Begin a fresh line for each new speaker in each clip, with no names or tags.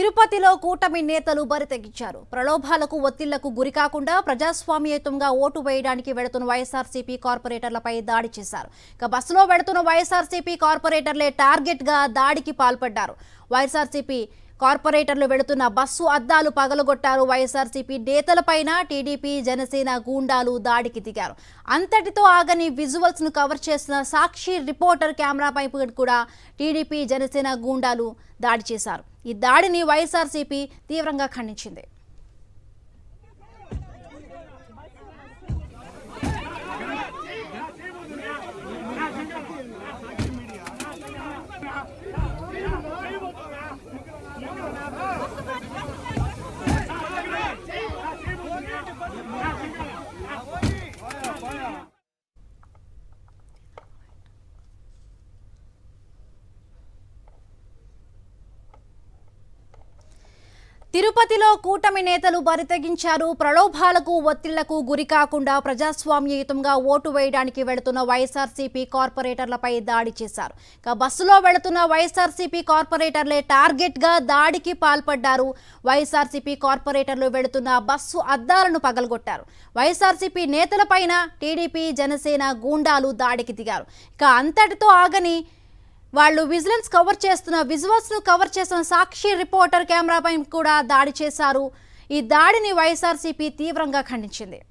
తిరుపతిలో కూటమి నేతలు బరితెగించారు. ప్రలోభాలకు ఒత్తిళ్లకు గురికాకుండా ప్రజాస్వామ్యయుతంగా ఓటు వేయడానికి వెడుతున్న వైఎస్ఆర్సీపీ కార్పొరేటర్లపై దాడి చేశారు. ఇక బస్సులో వెడుతున్న వైఎస్ఆర్సీపీ కార్పొరేటర్లే టార్గెట్ గా దాడికి పాల్పడ్డారు. వైఎస్ఆర్సీపీ కార్పొరేటర్లు వెడుతున్న బస్సు అద్దాలు పగలగొట్టారు. వైఎస్ఆర్సీపీ నేతలపైన టీడీపీ జనసేన గూండాలు దాడికి దిగారు. అంతటితో ఆగని విజువల్స్ ను కవర్ చేసిన సాక్షి రిపోర్టర్ కెమెరాపై కూడా టీడీపీ జనసేన గూండాలు దాడి చేశారు. ఈ దాడిని వైఎస్ఆర్సీపీ తీవ్రంగా ఖండించింది. తిరుపతిలో కూటమి నేతలు బరితెగించారు. ప్రలోభాలకు ఒత్తిళ్లకు గురికాకుండా ప్రజాస్వామ్యయుతంగా ఓటు వేయడానికి వెళుతున్న వైఎస్ఆర్సీపీ కార్పొరేటర్లపై దాడి చేశారు. ఇక బస్సులో వెళుతున్న వైఎస్ఆర్సీపీ కార్పొరేటర్లే టార్గెట్ గా దాడికి పాల్పడ్డారు. వైఎస్ఆర్సీపీ కార్పొరేటర్లు వెళుతున్న బస్సు అద్దాలను పగలగొట్టారు. వైఎస్ఆర్సీపీ నేతలపైన టీడీపీ జనసేన గూండాలు దాడికి దిగారు. ఇక అంతటితో ఆగని వాళ్ళు విజిలెన్స్ విజువల్స్ ను కవర్ చేసిన సాక్షి రిపోర్టర్ కెమెరాపై కూడా దాడి చేశారు. ఈ దాడిని వైఎస్ఆర్సీపీ తీవ్రంగా ఖండించింది.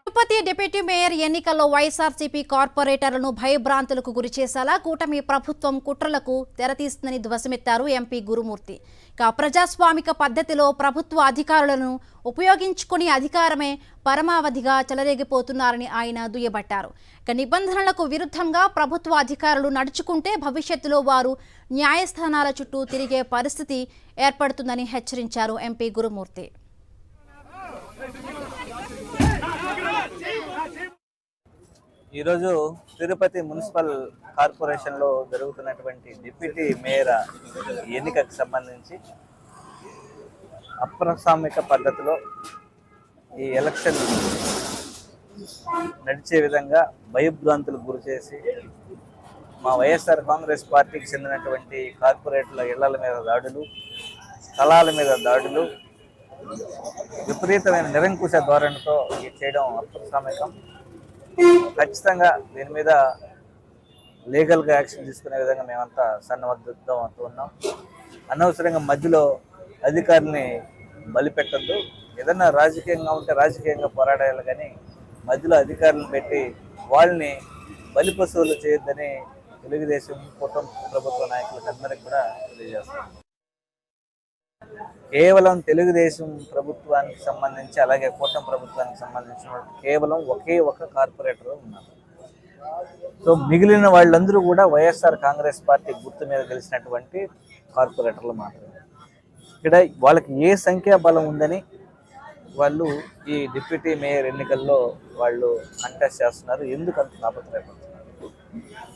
తిరుపతి డిప్యూటీ మేయర్ ఎన్నికల్లో వైఎస్ఆర్సీపీ కార్పొరేటర్లను భయభ్రాంతులకు గురిచేసేలా కూటమి ప్రభుత్వం కుట్రలకు తెరతీస్తుందని ధ్వసమెత్తారు ఎంపీ గురుమూర్తి. ఇక ప్రజాస్వామిక పద్ధతిలో ప్రభుత్వ అధికారులను ఉపయోగించుకుని అధికారమే పరమావధిగా చెలరేగిపోతున్నారని ఆయన దుయ్యబట్టారు. ఇక నిబంధనలకు విరుద్ధంగా ప్రభుత్వ అధికారులు నడుచుకుంటే భవిష్యత్తులో వారు న్యాయస్థానాల చుట్టూ తిరిగే పరిస్థితి ఏర్పడుతుందని హెచ్చరించారు ఎంపీ గురుమూర్తి.
ఈరోజు తిరుపతి మున్సిపల్ కార్పొరేషన్లో జరుగుతున్నటువంటి డిప్యూటీ మేయర్ ఎన్నికకు సంబంధించి అప్రసామిక పద్ధతిలో ఈ ఎలక్షన్ నడిచే విధంగా భయభ్రాంతులకు గురి చేసి మా వైఎస్ఆర్ కాంగ్రెస్ పార్టీకి చెందినటువంటి కార్పొరేట్ల ఇళ్ల మీద దాడులు, స్థలాల మీద దాడులు, విపరీతమైన నిరంకుశ ధోరణితో చేయడం అప్రసామికం. ఖచ్చితంగా దీని మీద లీగల్గా యాక్షన్ తీసుకునే విధంగా మేమంతా సన్నద్ధం అవుతూ ఉన్నాం. అనవసరంగా మధ్యలో అధికారుల్ని బలిపెట్టద్దు. ఏదన్నా రాజకీయంగా ఉంటే రాజకీయంగా పోరాడాలి, కానీ మధ్యలో అధికారులను పెట్టి వాళ్ళని బలి పశువులు చేయొద్దని తెలుగుదేశం కూటమి ప్రభుత్వ నాయకులకు అందరికీ కూడా తెలియజేస్తాం. కేవలం తెలుగుదేశం ప్రభుత్వానికి సంబంధించి, అలాగే కూటమి ప్రభుత్వానికి సంబంధించిన కేవలం ఒకే ఒక కార్పొరేటర్ ఉన్నారు. సో మిగిలిన వాళ్ళందరూ కూడా వైఎస్ఆర్ కాంగ్రెస్ పార్టీ గుర్తు మీద గెలిచినటువంటి కార్పొరేటర్లు మాత్రమే. ఇక్కడ వాళ్ళకి ఏ సంఖ్యాబలం ఉందని వాళ్ళు ఈ డిప్యూటీ మేయర్ ఎన్నికల్లో వాళ్ళు కంటెస్ట్ చేస్తున్నారు. ఎందుకు అంత తాపత్రయపడుతున్నారు?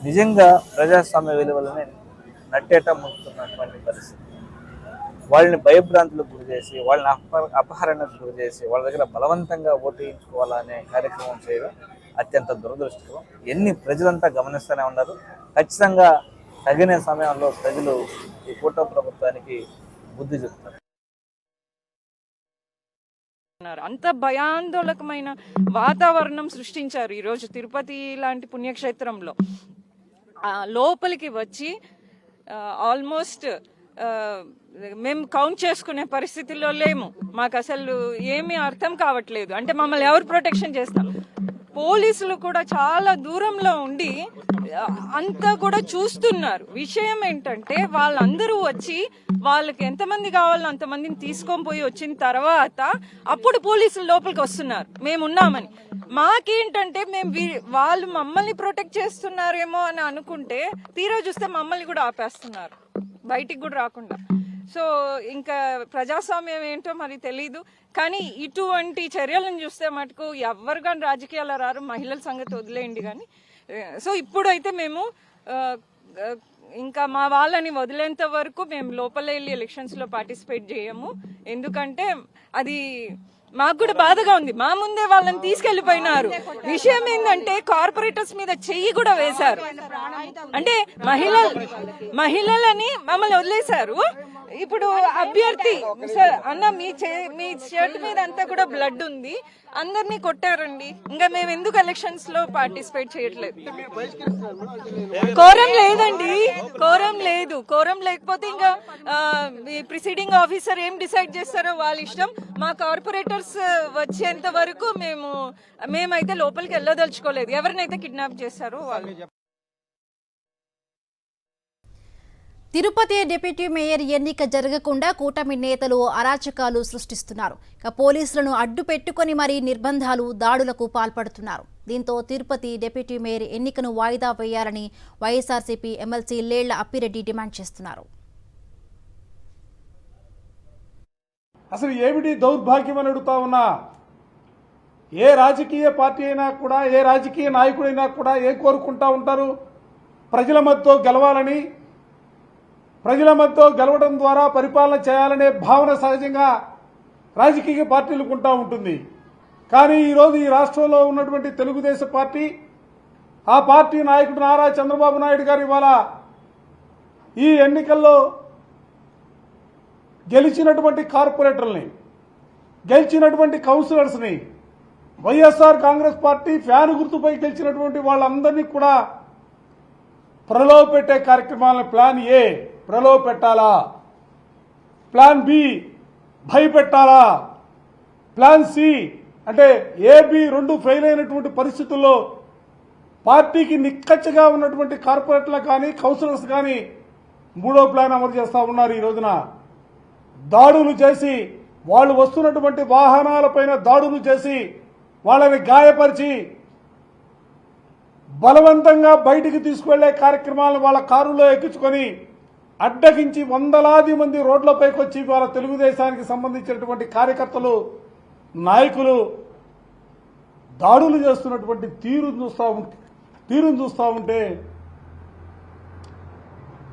నిజంగా ప్రజాస్వామ్య విలువలని నట్టేట ముంచుతున్నటువంటి పరిస్థితి. వాళ్ళని భయభ్రాంతులకు గురి చేసి, వాళ్ళని అపహరణకు గురి చేసి, వాళ్ళ దగ్గర బలవంతంగా ఓటు వేయించుకోవాలనే కార్యక్రమం చేయడం అత్యంత దురదృష్టకరం. ప్రజలంతా గమనిస్తూనే ఉన్నారు. ఖచ్చితంగా తగిన సమయంలో ప్రజలు ఈ కూటమి ప్రభుత్వానికి బుద్ధి చెప్తారు.
అంత భయాందోళకమైన వాతావరణం సృష్టించారు ఈరోజు తిరుపతి లాంటి పుణ్యక్షేత్రంలో. లోపలికి వచ్చి ఆల్మోస్ట్ మేము కౌంట్ చేసుకునే పరిస్థితుల్లో లేము. మాకు అసలు ఏమీ అర్థం కావట్లేదు. అంటే మమ్మల్ని ఎవరు ప్రొటెక్షన్ చేస్తారు? పోలీసులు కూడా చాలా దూరంలో ఉండి అంతా కూడా చూస్తున్నారు. విషయం ఏంటంటే వాళ్ళందరూ వచ్చి వాళ్ళకి ఎంతమంది కావాలో అంతమందిని తీసుకొని పోయి వచ్చిన తర్వాత అప్పుడు పోలీసులు లోపలికి వస్తున్నారు మేమున్నామని. మాకేంటంటే వాళ్ళు మమ్మల్ని ప్రొటెక్ట్ చేస్తున్నారేమో అని అనుకుంటే తీరా చూస్తే మమ్మల్ని కూడా ఆపేస్తున్నారు, బయటికి కూడా రాకుండా. సో ఇంకా ప్రజాస్వామ్యం ఏంటో మరి తెలీదు. కానీ ఇటువంటి చర్యలను చూస్తే మటుకు ఎవరు కానీ రాజకీయాలు రారు, మహిళల సంగతి వదిలేయండి. కానీ సో ఇప్పుడైతే మేము ఇంకా మా వాళ్ళని వదిలేంత వరకు మేము లోపల వెళ్ళి ఎలక్షన్స్లో పార్టిసిపేట్ చేయము. ఎందుకంటే అది మాకు కూడా బాధగా ఉంది. మా ముందే వాళ్ళని తీసుకెళ్లిపోయినారు. విషయం ఏంటంటే కార్పొరేటర్స్ మీద చెయ్యి కూడా వేశారు. అంటే మహిళలని మమ్మల్ని వదిలేశారు. ఇప్పుడు అభ్యర్థి సార్ అన్న మీ షర్ట్ మీద అంతా కూడా బ్లడ్ ఉంది, అందరినీ కొట్టారండి. ఇంకా మేము ఎందుకు ఎలక్షన్స్ లో పార్టిసిపేట్ చేయట్లేదు? కోరం లేదండి, కోరం లేకపోతే ఇంకా ప్రిసైడింగ్ ఆఫీసర్ ఏం డిసైడ్ చేస్తారో వాళ్ళ ఇష్టం. మా కార్పొరేటర్స్ వచ్చేంత వరకు మేమైతే లోపలికి వెళ్ళదలుచుకోలేదు. ఎవరినైతే కిడ్నాప్ చేస్తారో వాళ్ళు.
తిరుపతి డిప్యూటీ మేయర్ ఎన్నిక జరగకుండా కూటమి నేతలు అరాచకాలు సృష్టిస్తున్నారు. పోలీసులను అడ్డు పెట్టుకుని మరీ నిర్బంధాలు, దాడులకు పాల్పడుతున్నారు. దీంతో తిరుపతి డిప్యూటీ మేయర్ ఎన్నికను వాయిదా వేయాలని వైఎస్ఆర్సీపీ ఎమ్మెల్సీ లేళ్ల అప్పిరెడ్డి డిమాండ్ చేస్తున్నారు.
అసలు ఏమిటి దౌర్భాగ్యం అని అడుగుతా ఉన్నా. ఏ రాజకీయ పార్టీ అయినా కూడా, ఏ రాజకీయ నాయకుడైనా కూడా ఏం కోరుకుంటా ఉంటారు? ప్రజల మధ్యతో గెలవాలని, ప్రజల మధ్యతో గెలవడం ద్వారా పరిపాలన చేయాలనే భావన సహజంగా రాజకీయ పార్టీలకు ఉంటా ఉంటుంది. కానీ ఈరోజు ఈ రాష్ట్రంలో ఉన్నటువంటి తెలుగుదేశం పార్టీ, ఆ పార్టీ నాయకుడు నారా చంద్రబాబు నాయుడు గారు ఇవాళ ఈ ఎన్నికల్లో గెలిచినటువంటి కార్పొరేటర్ని, గెలిచినటువంటి కౌన్సిలర్స్ని, వైఎస్ఆర్ కాంగ్రెస్ పార్టీ ఫ్యాన్ గుర్తుపై గెలిచినటువంటి వాళ్ళందరినీ కూడా ప్రలోభ పెట్టే కార్యక్రమాలను ప్లాన్ ఏ ప్రలోభ పెట్టాలా, ప్లాన్ బి భయపెట్టాలా, ప్లాన్ సి అంటే ఏబి రెండు ఫెయిల్ అయినటువంటి పరిస్థితుల్లో పార్టీకి నిక్కచ్చగా ఉన్నటువంటి కార్పొరేటర్లు కానీ, కౌన్సిలర్స్ కానీ మూడో ప్లాన్ అమలు చేస్తా ఉన్నారు. ఈ రోజున దాడులు చేసి, వాళ్ళు వస్తున్నటువంటి వాహనాలపైన దాడులు చేసి, వాళ్ళని గాయపరిచి బలవంతంగా బయటికి తీసుకువెళ్లే కార్యక్రమాలను వాళ్ళ కారులో ఎక్కించుకొని అడ్డగించి వందలాది మంది రోడ్లపైకి వచ్చి వాళ్ళ తెలుగుదేశానికి సంబంధించినటువంటి కార్యకర్తలు, నాయకులు దాడులు చేస్తున్నటువంటి తీరును చూస్తా ఉంటే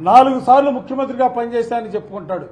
4 సార్లు ముఖ్యమంత్రిగా పనిచేశానని చెప్పుకుంటాడు.